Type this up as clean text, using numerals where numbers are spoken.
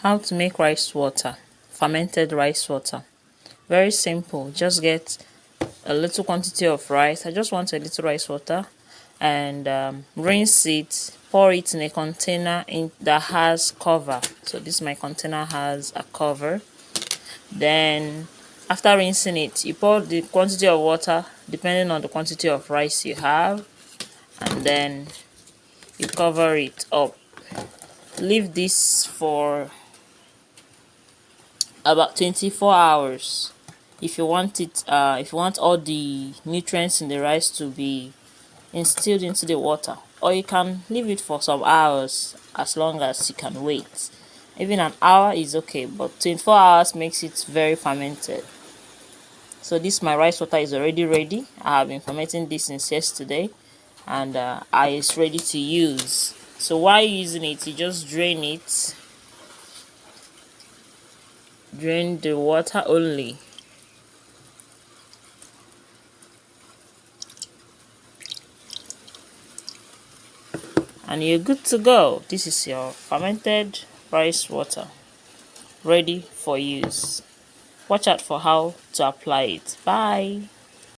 How to make rice water, fermented rice water. Very simple. Just get a little quantity of rice. I just want a little rice water, and rinse it. Pour it in a container that has cover. So this my container has a cover. Then after rinsing it, you pour the quantity of water depending on the quantity of rice you have, and then you cover it up. Leave this for about 24 hours if you want it. If you want all the nutrients in the rice to be instilled into the water, or you can leave it for some hours as long as you can wait. Even an hour is okay, but 24 hours makes it very fermented. So my rice water is already ready. I have been fermenting this since yesterday, and it's ready to use. So while using it, you just drain the water only, and you're good to go. This is your fermented rice water ready for use. Watch out for how to apply it. Bye.